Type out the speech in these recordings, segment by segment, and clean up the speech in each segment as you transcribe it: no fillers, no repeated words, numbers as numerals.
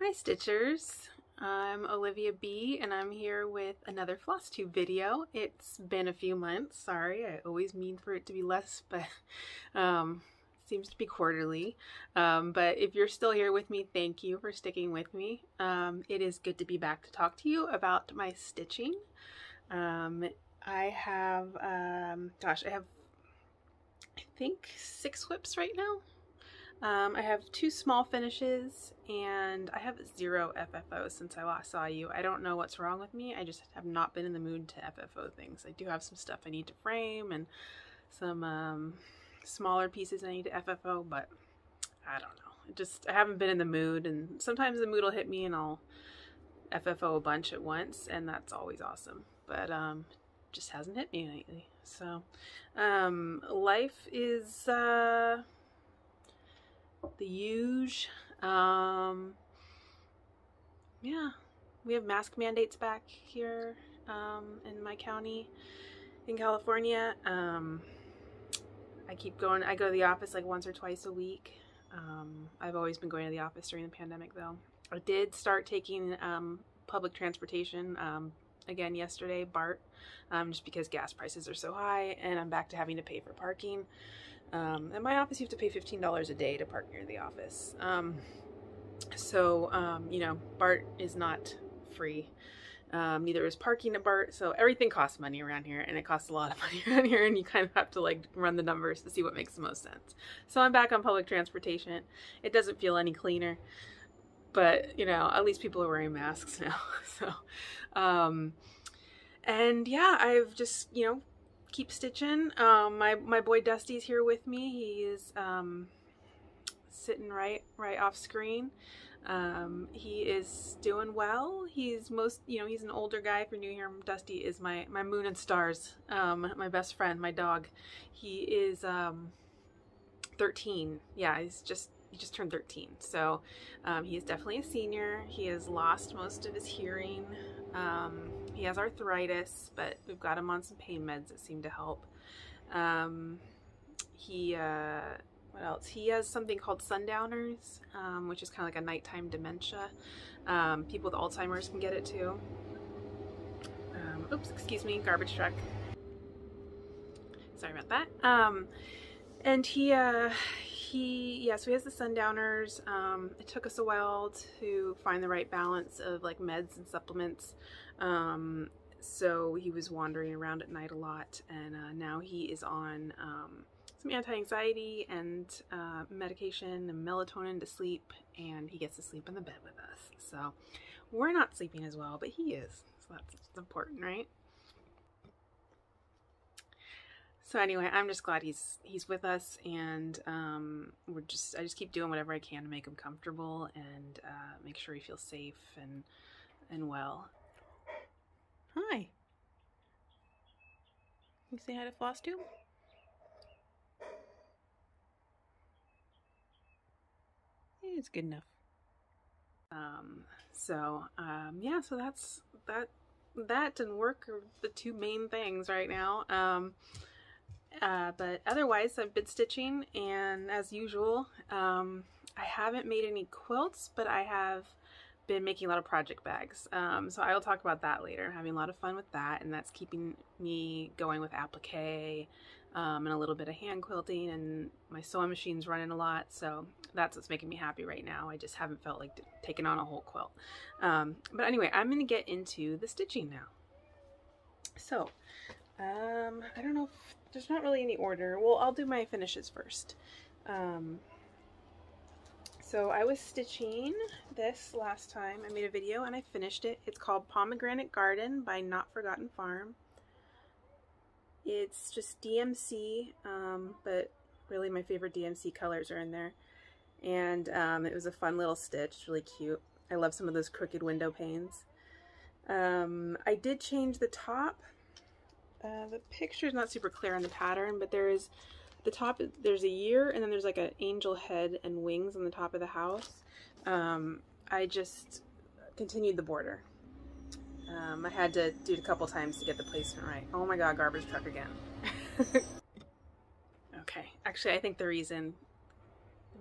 Hi Stitchers, I'm Olivia B and I'm here with another Flosstube video. It's been a few months, sorry, I always mean for it to be less, but it seems to be quarterly. But if you're still here with me, thank you for sticking with me. It is good to be back to talk to you about my stitching. I have, I think 6 whips right now. I have 2 small finishes and I have 0 FFO since I last saw you. I don't know what's wrong with me. I just have not been in the mood to FFO things. I do have some stuff I need to frame and some smaller pieces I need to FFO, but I don't know. I haven't been in the mood, and sometimes the mood will hit me and I'll FFO a bunch at once, and that's always awesome. But just hasn't hit me lately. So life is the huge. Yeah, we have mask mandates back here in my county in California. I keep going. I go to the office like once or twice a week. I've always been going to the office during the pandemic though. I did start taking public transportation again yesterday, BART, just because gas prices are so high and I'm back to having to pay for parking. At my office, you have to pay $15 a day to park near the office. You know, BART is not free. Neither is parking at BART. So everything costs money around here, and it costs a lot of money around here, and you kind of have to like run the numbers to see what makes the most sense. So I'm back on public transportation. It doesn't feel any cleaner, but you know, at least people are wearing masks now. So, and yeah, I've just, you know, keep stitching. My boy Dusty's here with me. He is sitting right off screen. He is doing well. He's he's an older guy. If you're new here, Dusty is my moon and stars, my best friend, my dog. He is 13. Yeah, he just turned 13. So he is definitely a senior. He has lost most of his hearing. He has arthritis, but we've got him on some pain meds that seem to help. What else? He has something called sundowners, which is kind of like a nighttime dementia. People with Alzheimer's can get it too. Oops, excuse me, garbage truck. Sorry about that. And so he has the sundowners. It took us a while to find the right balance of like meds and supplements. So he was wandering around at night a lot, and now he is on some anti-anxiety and medication and melatonin to sleep, and he gets to sleep in the bed with us. So we're not sleeping as well, but he is. So that's important, right? So anyway, I'm just glad he's with us, and I just keep doing whatever I can to make him comfortable and make sure he feels safe and well. Hi. You say hi to Flosstube? It's good enough. Yeah, so that's that and work are the 2 main things right now. But otherwise, I've been stitching, and as usual, I haven't made any quilts, but I have been making a lot of project bags. So I will talk about that later. I'm having a lot of fun with that, and that's keeping me going with applique and a little bit of hand quilting, and my sewing machine's running a lot, so that's what's making me happy right now. I just haven't felt like taking on a whole quilt. But anyway, I'm going to get into the stitching now. So, I don't know if there's not really any order. Well, I'll do my finishes first. So I was stitching this last time. I made a video and I finished it. It's called Pomegranate Garden by Not Forgotten Farm. It's just DMC, but really my favorite DMC colors are in there. And it was a fun little stitch, it's really cute. I love some of those crooked window panes. I did change the top. The picture's not super clear on the pattern, but there's a year, and then there's like an angel head and wings on the top of the house. I just continued the border. I had to do it a couple times to get the placement right. Oh my god, garbage truck again. Okay, actually I think the reason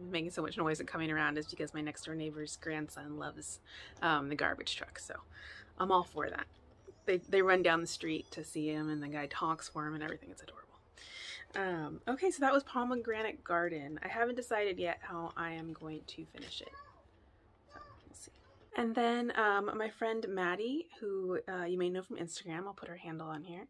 making so much noise and coming around is because my next door neighbor's grandson loves the garbage truck, so I'm all for that. They run down the street to see him, and the guy talks for him and everything. It's adorable. Okay, so that was Pomegranate Garden. I haven't decided yet how I am going to finish it. So we'll see. And then my friend Maddie, who you may know from Instagram, I'll put her handle on here.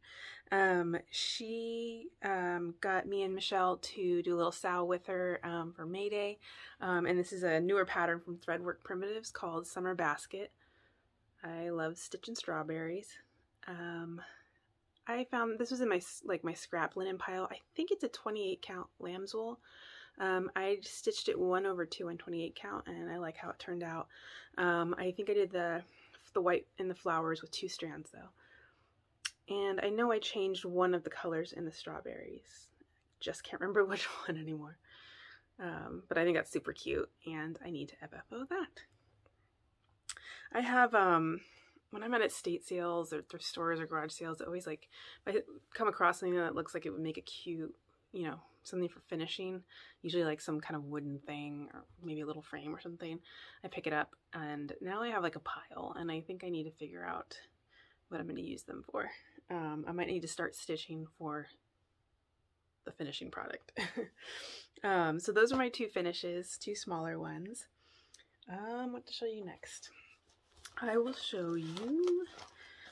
She got me and Michelle to do a little sow with her for May Day. And this is a newer pattern from Threadwork Primitives called Summer Basket. I love stitching strawberries. I found this was in my scrap linen pile. I think it's a 28 count lamb's wool. I stitched it 1/2 on 28 count, and I like how it turned out. I think I did the white and the flowers with 2 strands though. And I know I changed one of the colors in the strawberries. Just can't remember which one anymore. But I think that's super cute, and I need to FFO that. I have, when I'm at estate sales or thrift stores or garage sales, I always if I come across something that looks like it would make a cute, you know, something for finishing, usually like some kind of wooden thing or maybe a little frame or something, I pick it up, and now I have like a pile, and I think I need to figure out what I'm going to use them for. I might need to start stitching for the finishing product. So those are my 2 finishes, 2 smaller ones. What to show you next? I will show you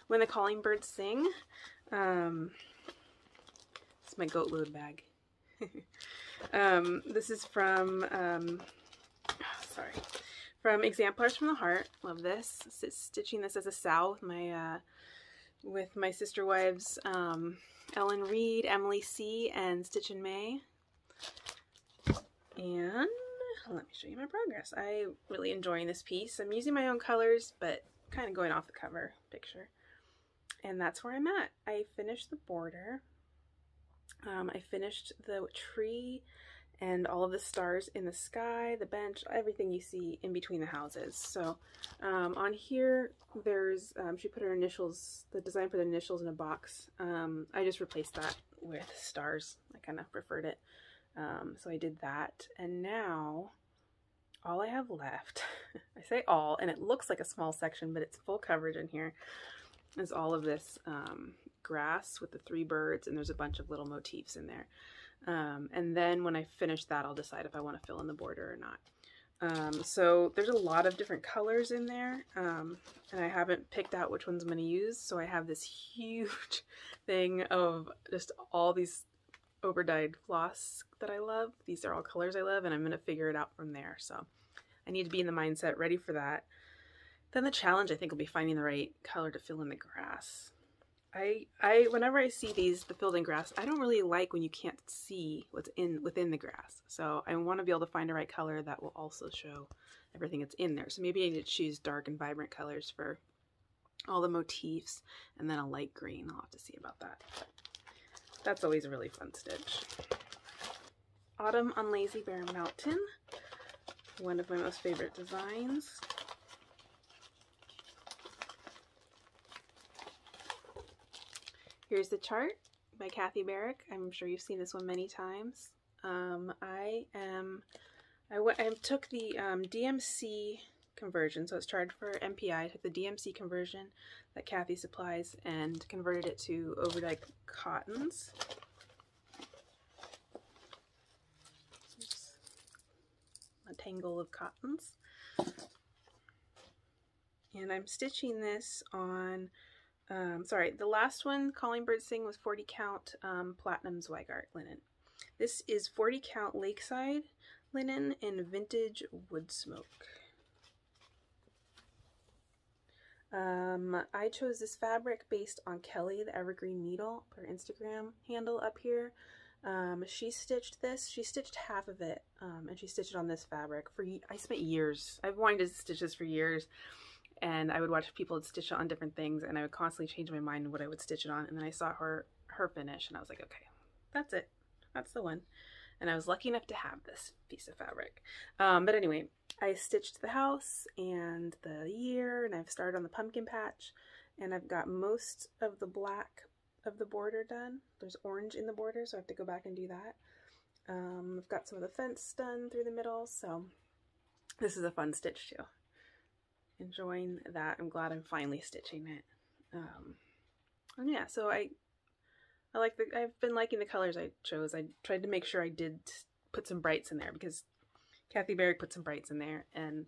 When the Calling Birds Sing. It's my goat load bag. This is from from Exemplars from the Heart. Love this. Stitching this as a sow with my sister wives Ellen Reed, Emily C, and Stitch and May. And let me show you my progress. I'm really enjoying this piece. I'm using my own colors, but kind of going off the cover picture. And that's where I'm at. I finished the border. I finished the tree and all of the stars in the sky, the bench, everything you see in between the houses. So on here, there's, she put her initials, the design for the initials in a box. I just replaced that with stars. I kind of preferred it. So I did that. And now all I have left, I say all, and it looks like a small section, but it's full coverage in here, is all of this grass with the 3 birds, and there's a bunch of little motifs in there. And then when I finish that, I'll decide if I want to fill in the border or not. So there's a lot of different colors in there, and I haven't picked out which ones I'm going to use, so I have this huge thing of just all these overdyed floss that I love. These are all colors I love, and I'm going to figure it out from there. So I need to be in the mindset ready for that. Then the challenge, I think, will be finding the right color to fill in the grass. Whenever I see these, the filled in grass, I don't really like when you can't see what's within the grass. So I want to be able to find a right color that will also show everything that's in there. So maybe I need to choose dark and vibrant colors for all the motifs, and then a light green. I'll have to see about that. That's always a really fun stitch. Autumn on Lazy Bear Mountain, one of my most favorite designs. Here's the chart by Kathy Barrick. I'm sure you've seen this one many times. I took the DMC conversion, so it's charged for MPI. I took the DMC conversion that Kathy supplies and converted it to overdyed cottons. Oops. A tangle of cottons. And I'm stitching this on, the last one, Calling Bird Sing, was 40 count Platinum Zweigart linen. This is 40 count Lakeside linen in Vintage Wood Smoke. I chose this fabric based on Kelly, the Evergreen Needle, her Instagram handle up here. She stitched this. She stitched half of it, and she stitched it on this fabric. I spent years. I've wanted to stitch this for years, and I would watch people stitch it on different things, and I would constantly change my mind on what I would stitch it on. And then I saw her finish, and I was like, okay, that's it. That's the one. And I was lucky enough to have this piece of fabric. But anyway, I stitched the house and the year, and I've started on the pumpkin patch, and I've got most of the black of the border done. There's orange in the border, so I have to go back and do that. I've got some of the fence done through the middle, so this is a fun stitch too. Enjoying that. I'm glad I'm finally stitching it. And yeah, so I've been liking the colors I chose. I tried to make sure I did put some brights in there because Kathy Berry put some brights in there, and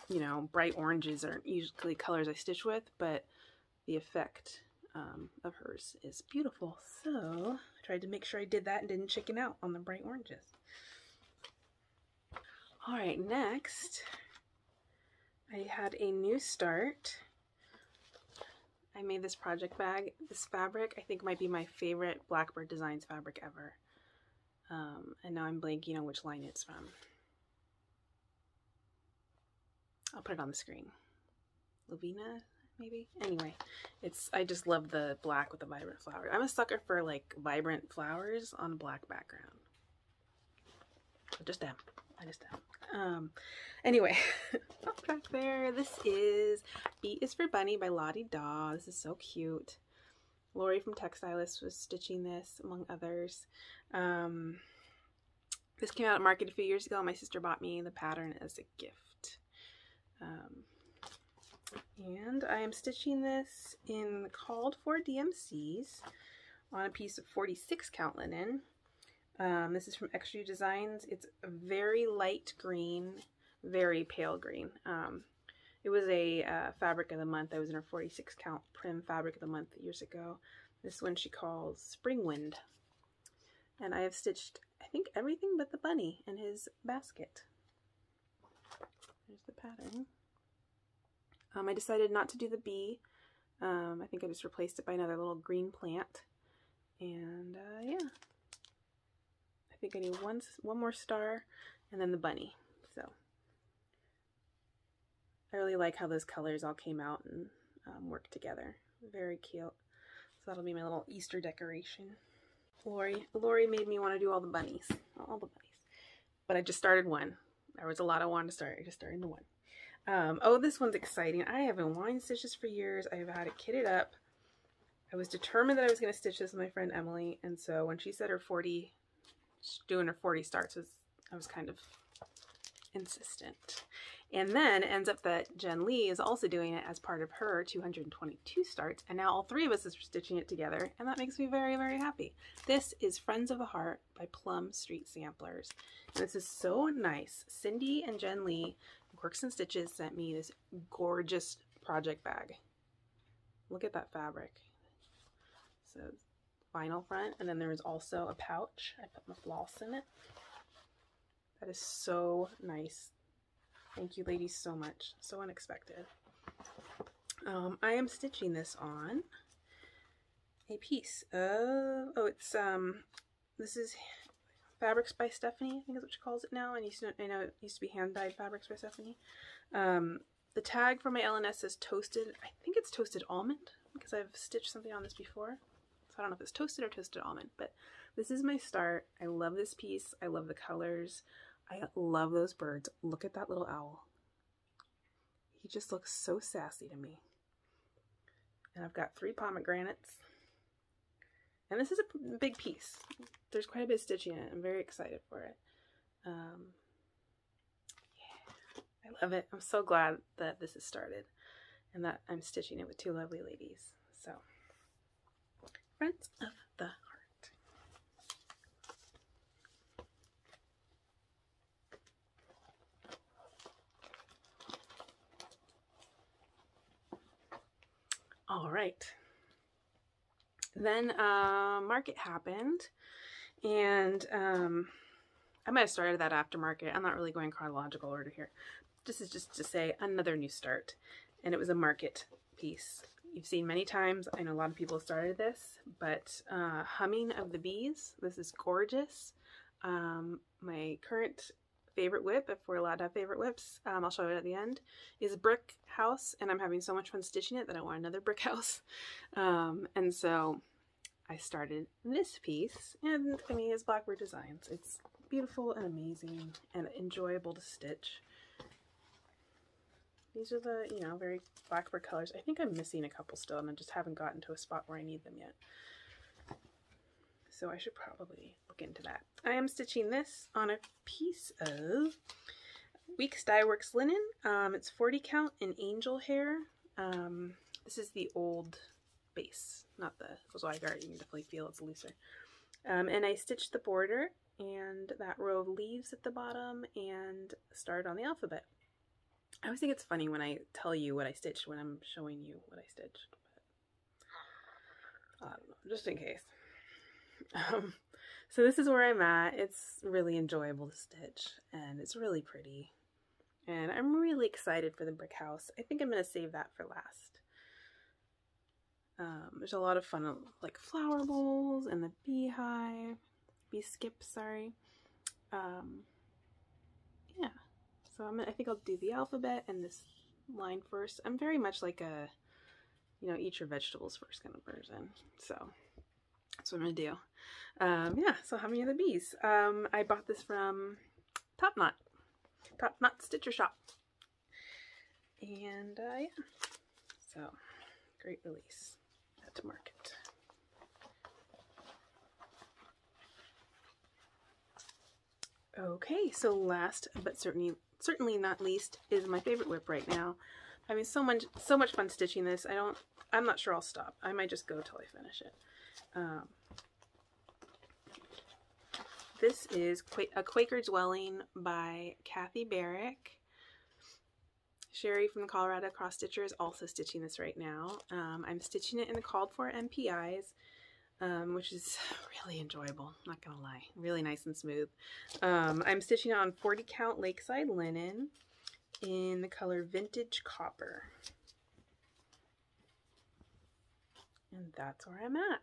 you know, bright oranges aren't usually colors I stitch with, but the effect of hers is beautiful. So I tried to make sure I did that and didn't chicken out on the bright oranges. All right, next I had a new start. I made this project bag. This fabric I think might be my favorite Blackbird Designs fabric ever. And now I'm blanking on which line it's from. I'll put it on the screen. Lavina, maybe? Anyway, I just love the black with the vibrant flowers. I'm a sucker for like vibrant flowers on a black background. I just am. Anyway, back there, this is B is for Bunny by Lottie Daw. This is so cute. Lori from Textilist was stitching this, among others. This came out at market a few years ago. My sister bought me the pattern as a gift. And I am stitching this in called for DMCs on a piece of 46 count linen. This is from Extra Designs. It's a very light green, very pale green. It was a fabric of the month. I was in her 46 count Prim fabric of the month years ago. This one she calls Spring Wind. And I have stitched, I think, everything but the bunny and his basket. There's the pattern. I decided not to do the bee. I think I just replaced it by another little green plant. And yeah. I think I need one more star and then the bunny. So I really like how those colors all came out and worked together. Very cute. So that'll be my little Easter decoration. Lori made me want to do all the bunnies. But I just started one. There was a lot I wanted to start. I just started the one. Oh, this one's exciting. I have been wanting to stitch this for years. I've had it kitted up. I was determined that I was going to stitch this with my friend Emily, and so when she said doing her 40 starts, I was kind of insistent. And then it ends up that Jen Lee is also doing it as part of her 222 starts, and now all three of us are stitching it together, and that makes me very, very happy. This is Friends of the Heart by Plum Street Samplers. And this is so nice. Cindy and Jen Lee, Quirks and Stitches, sent me this gorgeous project bag. Look at that fabric. So vinyl front, and then there is also a pouch. I put my floss in it. That is so nice. Thank you ladies so much. So unexpected. I am stitching this on a piece of, this is Fabrics by Stephanie, I think is what she calls it now. I know it used to be Hand Dyed Fabrics by Stephanie. The tag for my LNS says toasted. I think it's toasted almond because I've stitched something on this before. So I don't know if it's toasted or toasted almond, but this is my start. I love this piece. I love the colors. I love those birds. Look at that little owl. He just looks so sassy to me. And I've got 3 pomegranates. And this is a big piece. There's quite a bit of stitching in it. I'm very excited for it. Yeah, I love it. I'm so glad that this has started and that I'm stitching it with 2 lovely ladies. So, Friends of the Heart. All right. Then market happened, and I might have started that after market. I'm not really going chronological order here. This is just to say another new start, and it was a market piece. You've seen many times. I know a lot of people started this, but Humming of the Bees. This is gorgeous. My current favorite whip, if we're allowed to have favorite whips, I'll show it at the end, is Brick House, and I'm having so much fun stitching it that I want another brick house. And so I started this piece, and I mean, it's Blackbird Designs. It's beautiful and amazing and enjoyable to stitch. These are the, you know, very Blackbird colors. I think I'm missing a couple still, and I just haven't gotten to a spot where I need them yet. so I should probably look into that. I am stitching this on a piece of Weeks Dye Works linen. It's 40 count in angel hair. This is the old base, not the Zweigar. You can definitely feel it's looser. And I stitched the border and that row of leaves at the bottom and started on the alphabet. I always think it's funny when I tell you what I stitched when I'm showing you what I stitched. But I don't know, just in case. So this is where I'm at. It's really enjoyable to stitch and it's really pretty. And I'm really excited for the brick house. I think I'm going to save that for last. There's a lot of fun, like flower bowls and the beehive, bee skips, sorry. Yeah, so I think I'll do the alphabet and this line first. I'm very much like a, you know, eat your vegetables first kind of person. So that's what I'm gonna do. Yeah, so how many of the bees? I bought this from TopNotStitcher shop. And yeah, so great release. To market. Okay, so last but certainly not least is my favorite whip right now. I mean, so much fun stitching this. I'm not sure I'll stop. I might just go till I finish it. This is a Quaker Dwelling by Kathy Barrick. Sherry from the Colorado Cross Stitcher is also stitching this right now. I'm stitching it in the called for MPIs, which is really enjoyable, not gonna lie. Really nice and smooth. I'm stitching it on 40 count Lakeside linen in the color Vintage Copper. And that's where I'm at.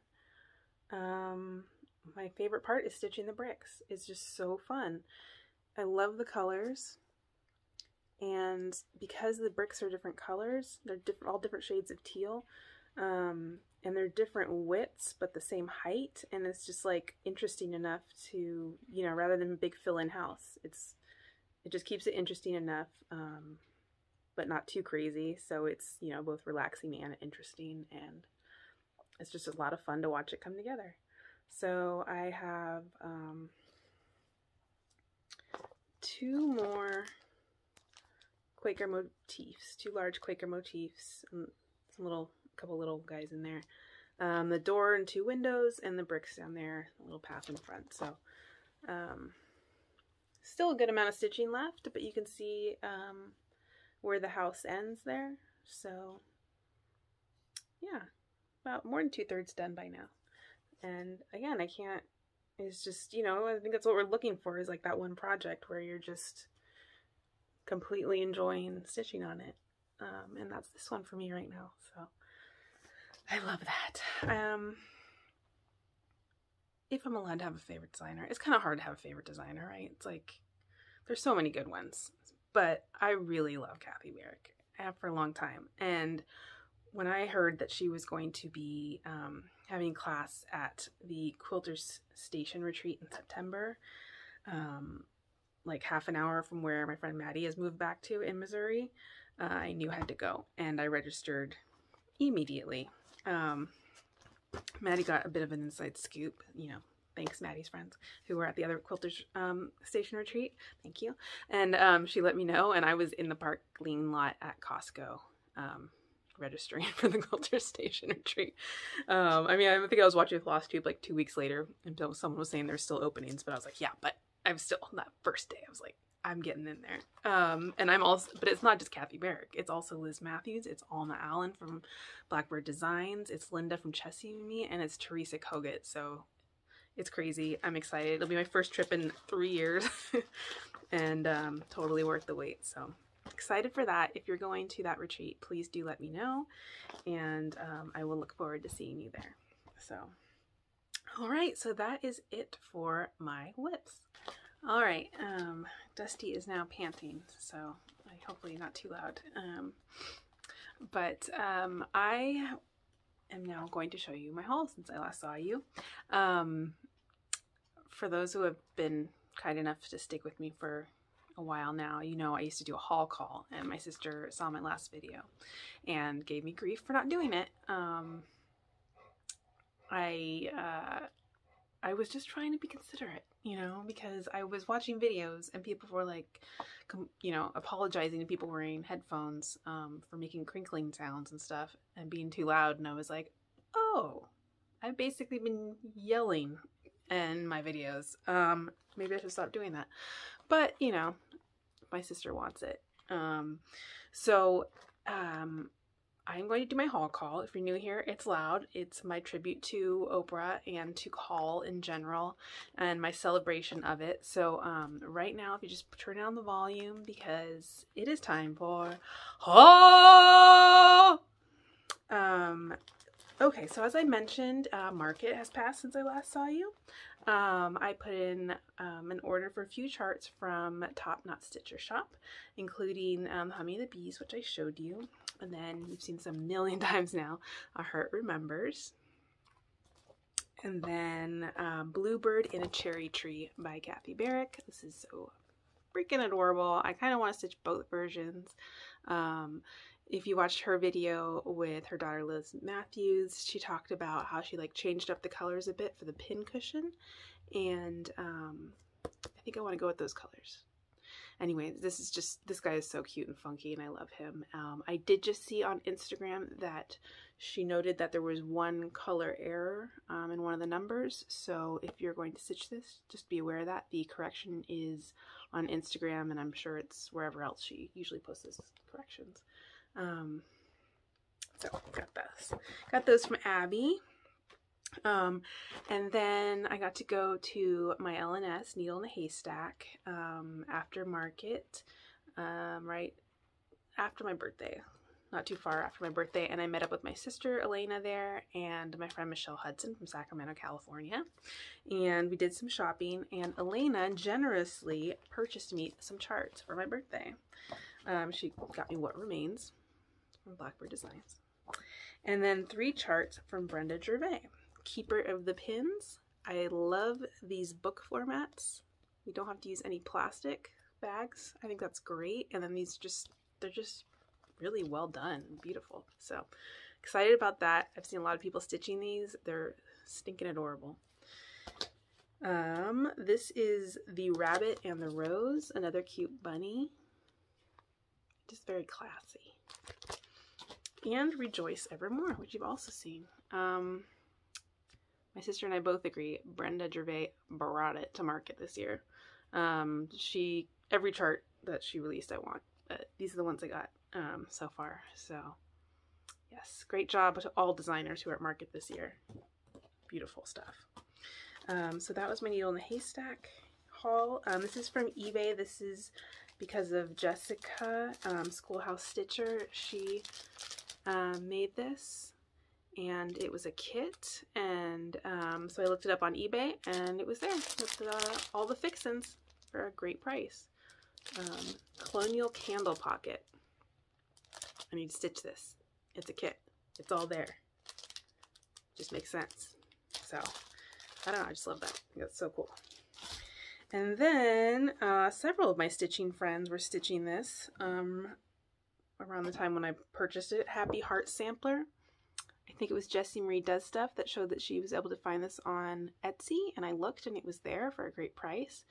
My favorite part is stitching the bricks. It's just so fun. I love the colors. And because the bricks are different colors, they're all different shades of teal, and they're different widths but the same height, and it's just like interesting enough to, you know, rather than big fill-in house, it just keeps it interesting enough, but not too crazy, so it's, you know, both relaxing and interesting, and it's just a lot of fun to watch it come together. So I have two more Quaker motifs, two large Quaker motifs, and a couple little guys in there. The door and two windows, and the bricks down there, a little path in front. So still a good amount of stitching left, but you can see where the house ends there. So yeah, about more than 2/3 done by now. And again, it's just, you know, I think that's what we're looking for, is like that one project where you're just completely enjoying stitching on it, and that's this one for me right now. So I love that. If I'm allowed to have a favorite designer, it's kind of hard to have a favorite designer, right? It's like there's so many good ones, but I really love Kathy Barrick. I have for a long time, and when I heard that she was going to be having class at the Quilters Station Retreat in September, like half an hour from where my friend Maddie has moved back to in Missouri, I knew I had to go, and I registered immediately. Maddie got a bit of an inside scoop, you know, thanks Maddie's friends who were at the other Quilters Station Retreat, thank you, and she let me know, and I was in the parking lot at Costco registering for the Quilters Station Retreat. I mean, I think I was watching Flosstube like 2 weeks later until someone was saying there's still openings, but I was like, yeah, but I'm still, that first day, I was like, I'm getting in there. And I'm also, but it's not just Kathy Barrick. It's also Liz Matthews. It's Alma Allen from Blackbird Designs. It's Linda from Chessie and Me, and it's Teresa Kogut. So it's crazy. I'm excited. It'll be my first trip in 3 years, and totally worth the wait. So excited for that. If you're going to that retreat, please do let me know, and I will look forward to seeing you there. So, all right. So that is it for my whips. All right, Dusty is now panting, so hopefully not too loud. But I am now going to show you my haul since I last saw you. For those who have been kind enough to stick with me for a while now, you know I used to do a haul call, and my sister saw my last video and gave me grief for not doing it. I I was just trying to be considerate, you know, because I was watching videos and people were like, you know, apologizing to people wearing headphones for making crinkling sounds and stuff and being too loud. And I was like, oh, I've basically been yelling in my videos. Maybe I should stop doing that. But, you know, my sister wants it. I'm going to do my haul call. If you're new here, it's loud. It's my tribute to Oprah and to haul in general and my celebration of it. So right now, if you just turn down the volume because it is time for haul. Okay, so as I mentioned, market has passed since I last saw you. I put in an order for a few charts from TopNotStitcher shop, including Hummy and the Bees, which I showed you. And then you've seen some a million times now, A Heart Remembers. And then Bluebird in a Cherry Tree by Kathy Barrick. This is so freaking adorable. I kind of want to stitch both versions. If you watched her video with her daughter Liz Matthews, she talked about how she like changed up the colors a bit for the pin cushion. And I think I want to go with those colors. Anyway, this guy is so cute and funky and I love him. I did just see on Instagram that she noted that there was one color error in one of the numbers. So if you're going to stitch this, just be aware of that. The correction is on Instagram and I'm sure it's wherever else she usually posts those corrections. So got those from Abby. And then I got to go to my L&S, Needle in a Haystack, after market, right after my birthday, not too far after my birthday. And I met up with my sister, Elena, there, and my friend Michelle Hudson from Sacramento, California. And we did some shopping, and Elena generously purchased me some charts for my birthday. She got me What Remains from Blackbird Designs. And then 3 charts from Brenda Gervais. Keeper of the Pins. I love these book formats. We don't have to use any plastic bags. I think that's great. And then they're just really well done and beautiful. So excited about that. I've seen a lot of people stitching these. They're stinking adorable. This is the Rabbit and the Rose, another cute bunny. Just very classy. And Rejoice Evermore, which you've also seen. My sister and I both agree Brenda Gervais brought it to market this year. Every chart that she released I want. These are the ones I got so far. So yes, great job to all designers who are at market this year. Beautiful stuff. So that was my Needle in the Haystack haul. This is from eBay. This is because of Jessica, Schoolhouse Stitcher. She made this. And it was a kit, and so I looked it up on eBay, and it was there with all the fixins for a great price. Colonial Candle Pocket. I need to stitch this. It's a kit. It's all there. Just makes sense. So, I don't know, I just love that. I think that's so cool. And then, several of my stitching friends were stitching this around the time when I purchased it. Happy Heart Sampler. I think it was Jessie Marie Does Stuff that showed that she was able to find this on Etsy, and I looked and it was there for a great price,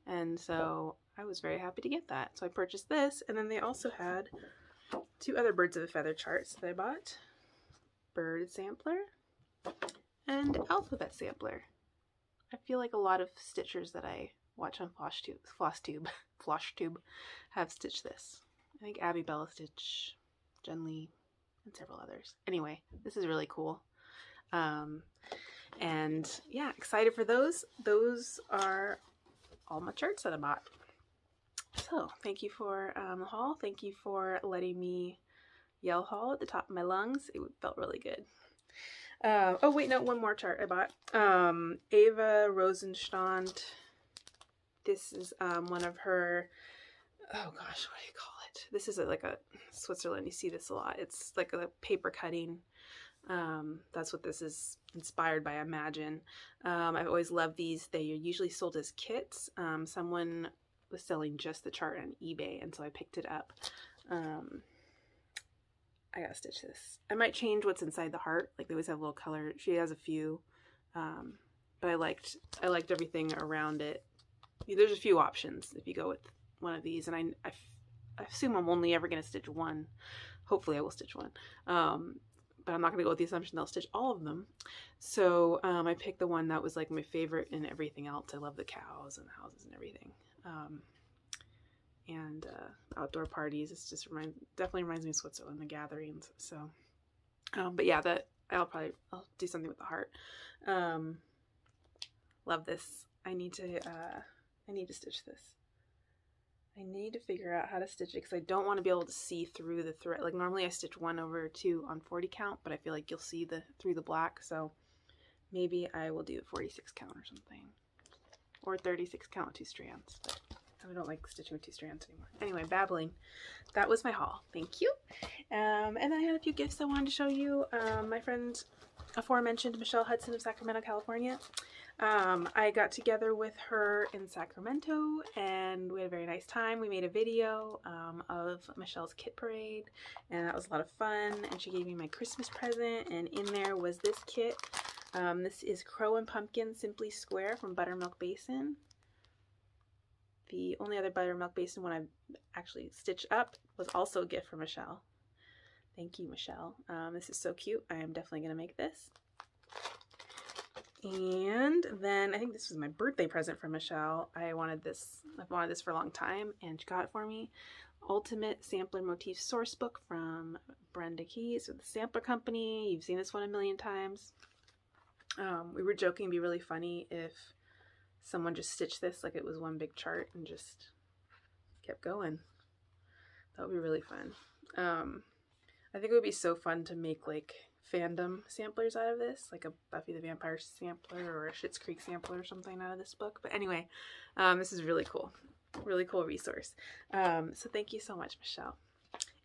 and so I was very happy to get that. So I purchased this, and then they also had 2 other Birds of a Feather charts that I bought. Bird Sampler and Alphabet Sampler. I feel like a lot of stitchers that I watch on Flosstube have stitched this. I think Abby Bella Stitch, Jen Lee, and several others. Anyway, this is really cool. And yeah, excited for those. Those are all my charts that I bought. So thank you for the haul. Thank you for letting me yell haul at the top of my lungs. It felt really good. Oh wait, no, one more chart I bought. Ava Rosenstand. This is one of her, oh gosh, what do you call it? This is like a Switzerland. You see this a lot. It's like a paper cutting. That's what this is inspired by, I imagine. I've always loved these. They are usually sold as kits. Someone was selling just the chart on eBay, and so I picked it up. I gotta stitch this. I might change what's inside the heart. Like they always have a little color. She has a few. but I liked everything around it. There's a few options if you go with one of these, and I assume I'm only ever going to stitch one. Hopefully I will stitch one. But I'm not going to go with the assumption they'll stitch all of them. So I picked the one that was like my favorite in everything else. I love the cows and the houses and everything. And outdoor parties. It's just definitely reminds me of Switzerland, the gatherings. So, but yeah, I'll do something with the heart. Love this. I need to stitch this. I need to figure out how to stitch it because I don't want to be able to see through the thread. Like normally I stitch 1/2 on 40 count, but I feel like you'll see through the black. So maybe I will do 46 count or something, or 36 count with 2 strands. But I don't like stitching with 2 strands anymore. Anyway, babbling. That was my haul. Thank you. And I had a few gifts I wanted to show you. My friend aforementioned Michelle Hudson of Sacramento, California. I got together with her in Sacramento and we had a very nice time. We made a video of Michelle's kit parade and that was a lot of fun, and she gave me my Christmas present, and in there was this kit. This is Crow and Pumpkin Simply Square from Buttermilk Basin. The only other Buttermilk Basin one I actually stitched up was also a gift from Michelle. Thank you, Michelle. This is so cute. I am definitely going to make this. And then I think this was my birthday present from Michelle. I've wanted this for a long time, and she got it for me. Ultimate Sampler Motif Source Book from Brenda Keys with the Sampler Company. You've seen this one a million times. We were joking it'd be really funny if someone just stitched this like it was one big chart and just kept going. That would be really fun. I think it would be so fun to make like fandom samplers out of this, like a Buffy the Vampire sampler or a Schitt's Creek sampler or something out of this book. But anyway, this is really cool resource. So thank you so much, Michelle.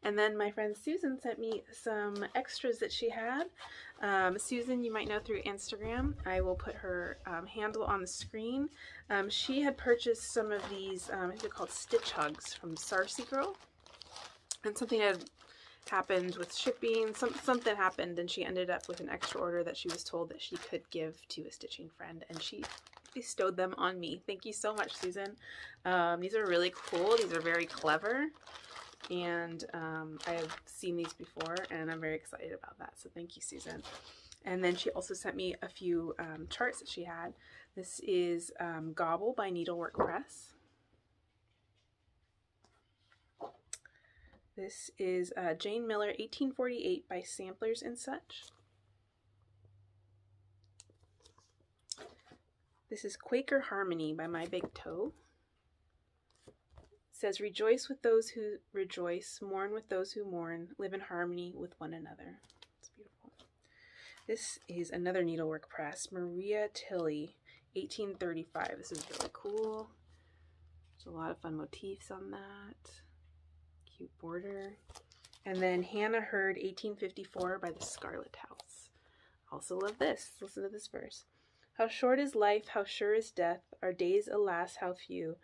And then my friend Susan sent me some extras that she had. Susan, you might know through Instagram. I will put her handle on the screen. She had purchased some of these, I think they're called Stitch Hugs from Sarcy Girl. And something had happened with shipping, something happened, and she ended up with an extra order that she was told that she could give to a stitching friend, and she bestowed them on me. Thank you so much, Susan. These are really cool. These are very clever, and I have seen these before, and I'm very excited about that, so thank you, Susan. And then she also sent me a few charts that she had. This is Gobble by Needlework Press. This is Jane Miller, 1848 by Samplers and Such. This is Quaker Harmony by My Big Toe. It says, rejoice with those who rejoice, mourn with those who mourn, live in harmony with one another. It's beautiful. This is another needlework press, Maria Tilley, 1835. This is really cool. There's a lot of fun motifs on that. Cute border. And then Hannah Hurd, 1854 by the Scarlet House. Also love this. Listen to this verse. How short is life, how sure is death, our days, alas, how few.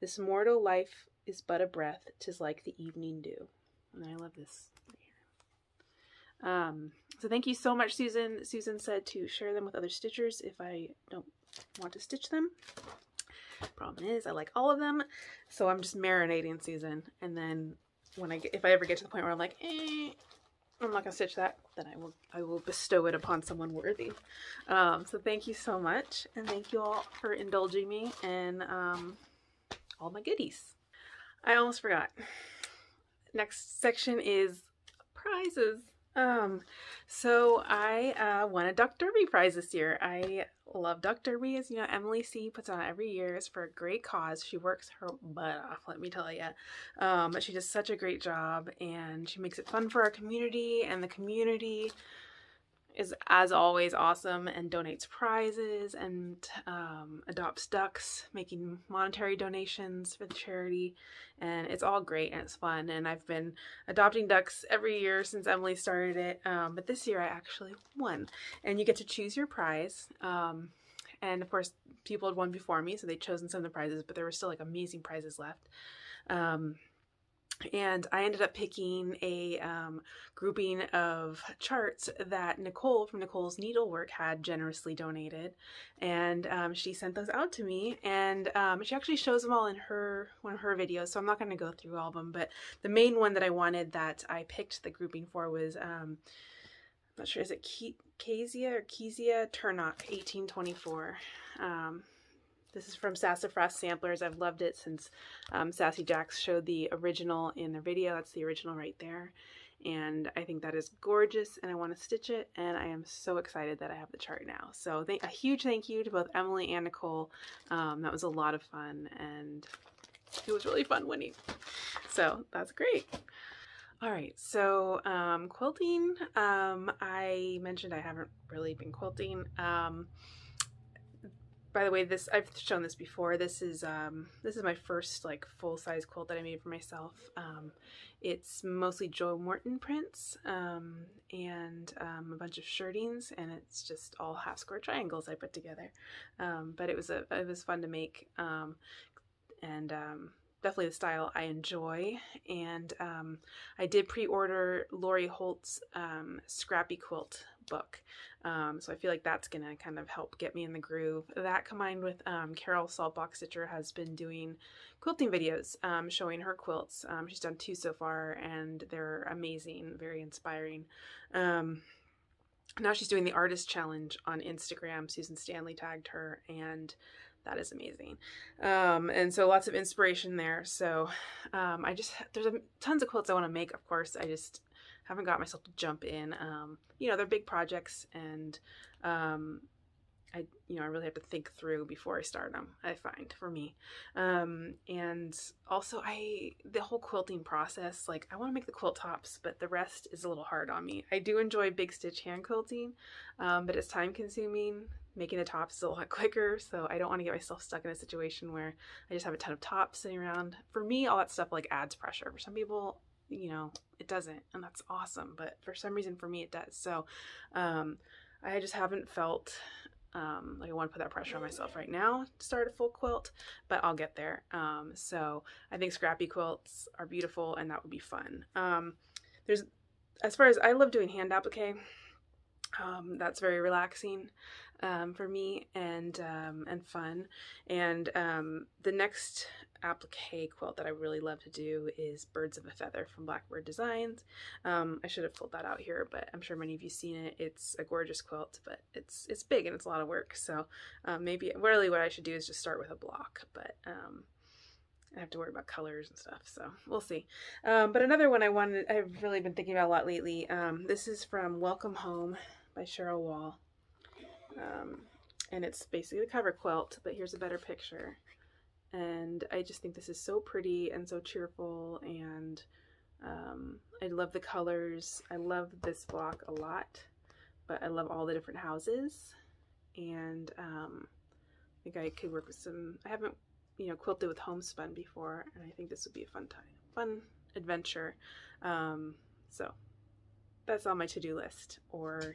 This mortal life is but a breath, 'tis like the evening dew. And I love this right here. So thank you so much, Susan. Susan said to share them with other stitchers if I don't want to stitch them. Problem is, I like all of them, so I'm just marinating Susan, and then if I ever get to the point where I'm like, I'm not gonna stitch that, then I will bestow it upon someone worthy. So thank you so much, and thank you all for indulging me and all my goodies. I almost forgot. Next section is prizes. So I won a Duck Derby prize this year. I love Duck Derby. As you know, Emily C puts on every year. It's for a great cause. She works her butt off, let me tell you. But she does such a great job, and she makes it fun for our community, and the community is, as always, awesome and donates prizes and adopts ducks, making monetary donations for the charity, and it's all great and it's fun. And I've been adopting ducks every year since Emily started it, but this year I actually won, and you get to choose your prize. And of course people had won before me, so they'd chosen some of the prizes, but there were still like amazing prizes left. And I ended up picking a grouping of charts that Nicole from Nicole's Needlework had generously donated, and she sent those out to me, and she actually shows them all in one of her videos, so I'm not going to go through all of them, but the main one that I wanted that I picked the grouping for was, I'm not sure, is it Kezia Turnock 1824. This is from Sassafras Samplers. I've loved it since Sassy Jacks showed the original in their video. That's the original right there. And I think that is gorgeous, and I want to stitch it, and I am so excited that I have the chart now. So a huge thank you to both Emily and Nicole. That was a lot of fun, and it was really fun winning. So that's great. All right, so quilting. I mentioned I haven't really been quilting. By the way, I've shown this before. This is my first like full-size quilt that I made for myself. It's mostly Joe Morton prints and a bunch of shirtings, and it's just all half square triangles I put together. But it was fun to make, and definitely the style I enjoy. And I did pre-order Lori Holt's Scrappy Quilt book. So I feel like that's gonna kind of help get me in the groove. That combined with Carol Saltbox Stitcher has been doing quilting videos showing her quilts. She's done 2 so far, and they're amazing, very inspiring. Now she's doing the artist challenge on Instagram. Susan Stanley tagged her, and that is amazing. And so lots of inspiration there. So there's tons of quilts I want to make, of course. I just haven't got myself to jump in. You know, they're big projects, and I really have to think through before I start them, I find, for me. And also the whole quilting process, like I want to make the quilt tops, but the rest is a little hard on me. I do enjoy big stitch hand quilting, but it's time consuming. Making the tops is a lot quicker, so I don't want to get myself stuck in a situation where I just have a ton of tops sitting around. For me, all that stuff like adds pressure. For some people, you know, it doesn't, and that's awesome, but for some reason for me it does. So I just haven't felt like I want to put that pressure on myself right now to start a full quilt, but I'll get there. So I think scrappy quilts are beautiful, and that would be fun. As far as I love doing hand applique, that's very relaxing for me, and fun. And the next applique quilt that I really love to do is Birds of a Feather from Blackbird Designs. I should have pulled that out here, but I'm sure many of you seen it. It's a gorgeous quilt, but it's big and it's a lot of work. So maybe really what I should do is just start with a block, but I have to worry about colors and stuff, so we'll see. But another one I've really been thinking about a lot lately. This is from Welcome Home by Cheryl Wall. And it's basically the cover quilt, but here's a better picture. And I just think this is so pretty and so cheerful, and I love the colors. I love this block a lot, but I love all the different houses. And I think I could work with some, I haven't, quilted with homespun before, and I think this would be a fun adventure. So that's on my to-do list, or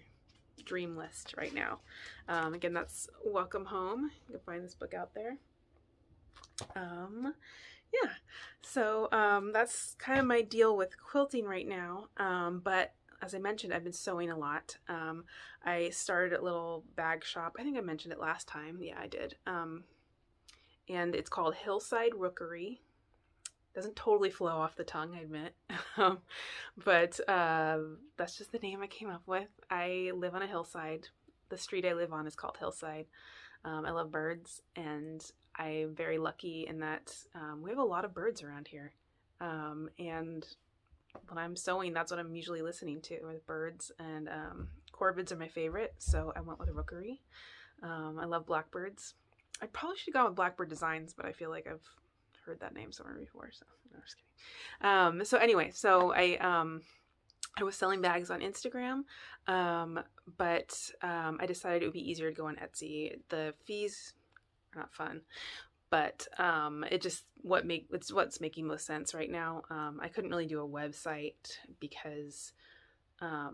dream list right now. Again, that's Welcome Home. You can find this book out there. Yeah, so that's kind of my deal with quilting right now. But as I mentioned, I've been sewing a lot. I started a little bag shop. I think I mentioned it last time. Yeah, I did. And it's called Hillside Rookery. Doesn't totally flow off the tongue, I admit. But that's just the name I came up with. I live on a hillside. The street I live on is called Hillside. I love birds, and I'm very lucky in that we have a lot of birds around here. And when I'm sewing, that's what I'm usually listening to, with birds. And corvids are my favorite, so I went with a rookery. I love blackbirds. I probably should have gone with Blackbird Designs, but I feel like I've heard that name somewhere before, so no, just kidding. So anyway, so I was selling bags on Instagram, but I decided it would be easier to go on Etsy. The fees are not fun, but it's what's making most sense right now. I couldn't really do a website because I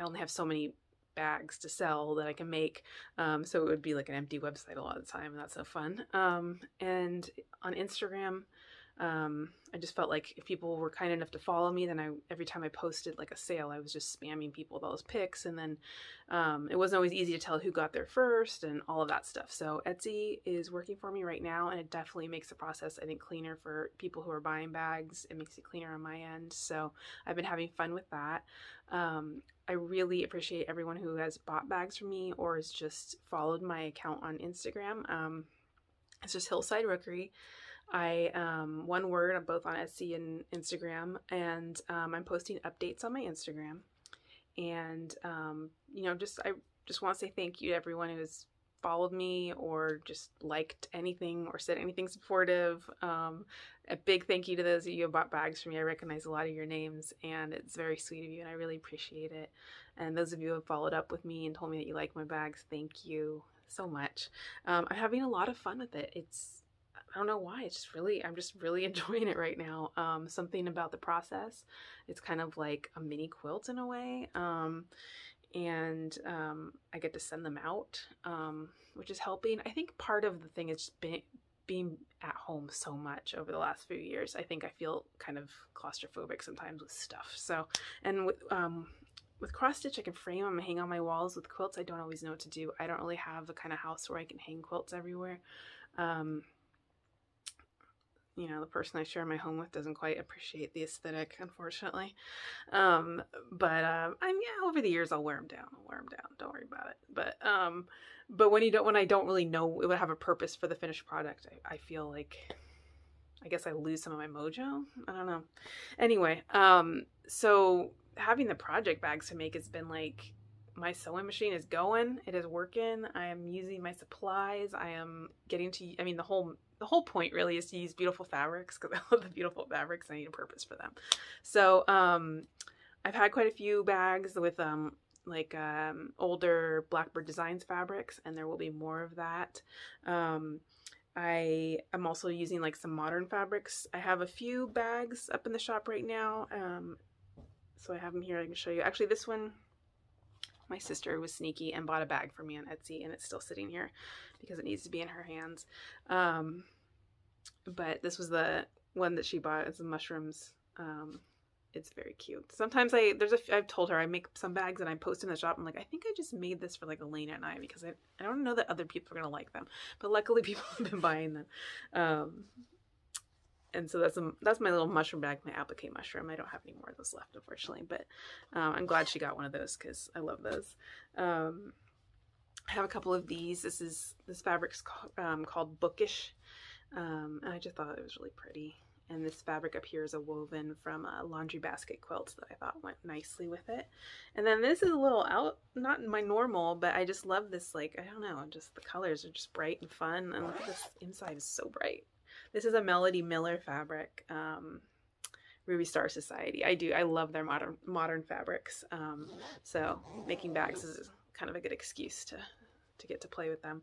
only have so many bags to sell that I can make, so it would be like an empty website a lot of the time, and that's so fun. And on Instagram, I just felt like if people were kind enough to follow me, then every time I posted like a sale, I was just spamming people with all those pics, and then it wasn't always easy to tell who got there first and all of that stuff. So Etsy is working for me right now, and it definitely makes the process, I think, cleaner for people who are buying bags. It makes it cleaner on my end, so I've been having fun with that. I really appreciate everyone who has bought bags from me or has just followed my account on Instagram. It's just Hillside Rookery. One word, I'm both on Etsy and Instagram, and I'm posting updates on my Instagram. And you know, I just want to say thank you to everyone who has followed me or just liked anything or said anything supportive. A big thank you to those of you who bought bags for me. I recognize a lot of your names, and it's very sweet of you, and I really appreciate it. And those of you who have followed up with me and told me that you like my bags, thank you so much. I'm having a lot of fun with it. I don't know why, I'm just really enjoying it right now. Something about the process, it's kind of like a mini quilt in a way. And I get to send them out, which is helping. I think part of the thing is just being at home so much over the last few years. I think I feel kind of claustrophobic sometimes with stuff. So, and with cross stitch, I can frame them and hang on my walls. With quilts, I don't always know what to do. I don't really have the kind of house where I can hang quilts everywhere. You know, the person I share my home with doesn't quite appreciate the aesthetic, unfortunately. Yeah, over the years I'll wear them down. Don't worry about it. But when I don't really know it would have a purpose for the finished product, I feel like, I guess I lose some of my mojo. I don't know. Anyway, so having the project bags to make has been like, my sewing machine is going, it is working. I am using my supplies. I am getting to, I mean, the whole point really is to use beautiful fabrics, because I love the beautiful fabrics. I need a purpose for them. So I've had quite a few bags with older Blackbird Designs fabrics, and there will be more of that. I am also using like some modern fabrics. I have a few bags up in the shop right now. So I have them here. I can show you. Actually, this one, my sister was sneaky and bought a bag for me on Etsy, and it's still sitting here because it needs to be in her hands. But this was the one that she bought. It's the mushrooms. It's very cute. Sometimes I've told her I make some bags and I post in the shop. I'm like, I think I just made this for like Elena and I, because I don't know that other people are going to like them, but luckily people have been buying them. And so that's my little mushroom bag, my applique mushroom. I don't have any more of those left, unfortunately, but I'm glad she got one of those because I love those. I have a couple of these. This fabric's called Bookish, and I just thought it was really pretty. And this fabric up here is a woven from a laundry basket quilt that I thought went nicely with it. And then this is a little not my normal, but I just love this, like, I don't know, just the colors are just bright and fun. And look at this inside, is so bright. This is a Melody Miller fabric, Ruby Star Society. I love their modern fabrics. So making bags is kind of a good excuse to get to play with them.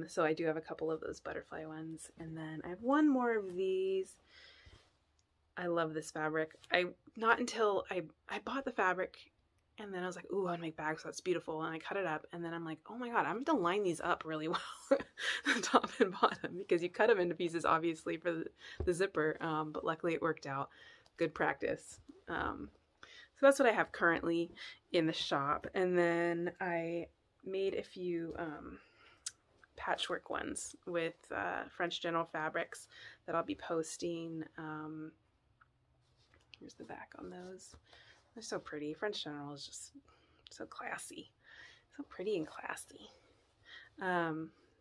So I do have a couple of those butterfly ones. And then I have one more of these. I love this fabric. Not until I bought the fabric, and then I was like, ooh, I want to make bags, so that's beautiful. And I cut it up, and then I'm like, oh my god, I'm going to line these up really well, the top and bottom, because you cut them into pieces, obviously, for the zipper, but luckily it worked out. Good practice. So that's what I have currently in the shop. And then I made a few patchwork ones with French General fabrics that I'll be posting. Here's the back on those. They're so pretty. French General is just so classy. So pretty and classy.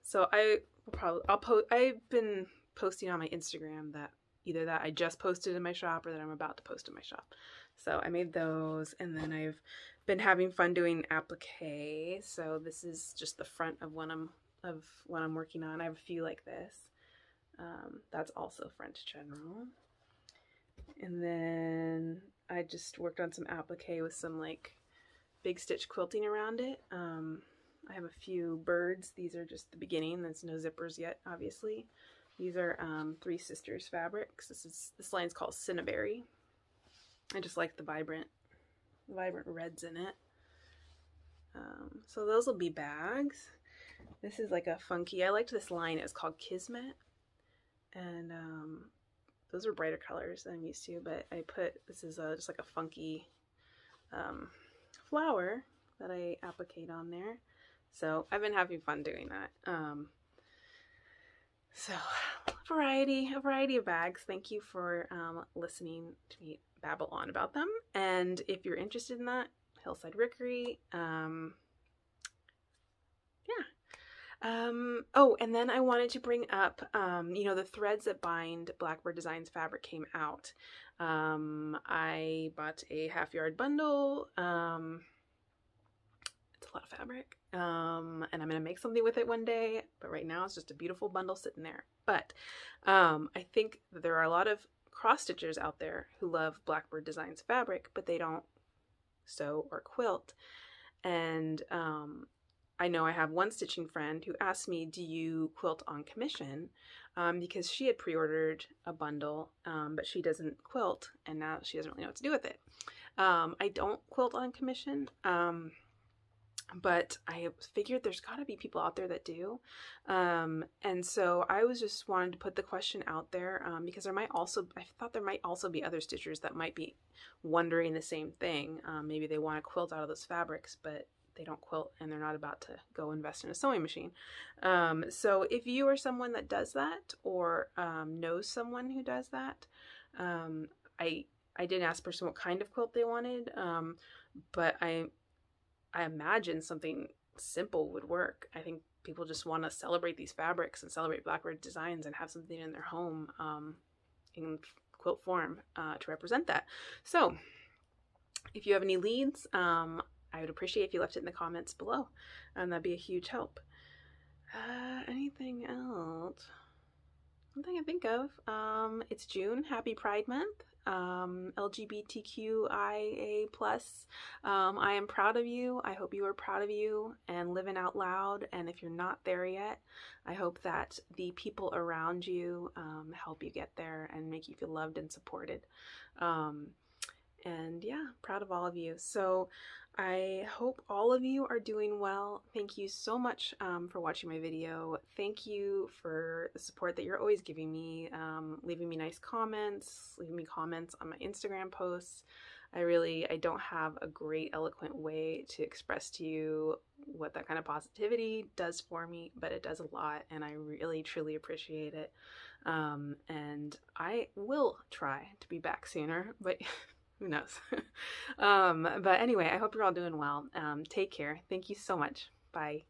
So I've been posting on my Instagram that either that I just posted in my shop or that I'm about to post in my shop. So I made those, and then I've been having fun doing applique. So this is just the front of one I'm working on. I have a few like this. That's also French General. And then I just worked on some applique with some like big stitch quilting around it. I have a few birds. These are just the beginning. There's no zippers yet, obviously. These are Three Sisters fabrics. This line's called Cinnaberry. I just like the vibrant reds in it. So those will be bags. This is like a funky, I liked this line. It was called Kismet. And those are brighter colors than I'm used to, but I put, this is just like a funky flower that I applicate on there. So I've been having fun doing that. So a variety of bags. Thank you for listening to me babble on about them. And if you're interested in that, Hillside Rookery, oh, and then I wanted to bring up, you know, the threads that bind Blackbird Designs fabric came out. I bought a half-yard bundle. It's a lot of fabric. And I'm going to make something with it one day, but right now it's just a beautiful bundle sitting there. But I think that there are a lot of cross-stitchers out there who love Blackbird Designs fabric, but they don't sew or quilt. And I know I have one stitching friend who asked me, do you quilt on commission? Because she had pre-ordered a bundle, but she doesn't quilt, and now she doesn't really know what to do with it. I don't quilt on commission, but I figured there's got to be people out there that do. And so I was just wanted to put the question out there, because there might also, I thought there might also be other stitchers that might be wondering the same thing. Maybe they want to quilt out of those fabrics, but they don't quilt and they're not about to go invest in a sewing machine. So if you are someone that does that, or knows someone who does that, I didn't ask the person what kind of quilt they wanted, but I imagine something simple would work. I think people just want to celebrate these fabrics and celebrate Blackbird Designs and have something in their home in quilt form to represent that. So if you have any leads, I would appreciate if you left it in the comments below, and that'd be a huge help. Anything else? Something I think of. It's June. Happy Pride Month. LGBTQIA+. I am proud of you. I hope you are proud of you and living out loud. And if you're not there yet, I hope that the people around you help you get there and make you feel loved and supported. And yeah, proud of all of you. So I hope all of you are doing well. Thank you so much for watching my video. Thank you for the support that you're always giving me, leaving me nice comments, leaving me comments on my Instagram posts. I don't have a great eloquent way to express to you what that kind of positivity does for me, but it does a lot, and I really truly appreciate it. And I will try to be back sooner, but who knows? But anyway, I hope you're all doing well. Take care. Thank you so much. Bye.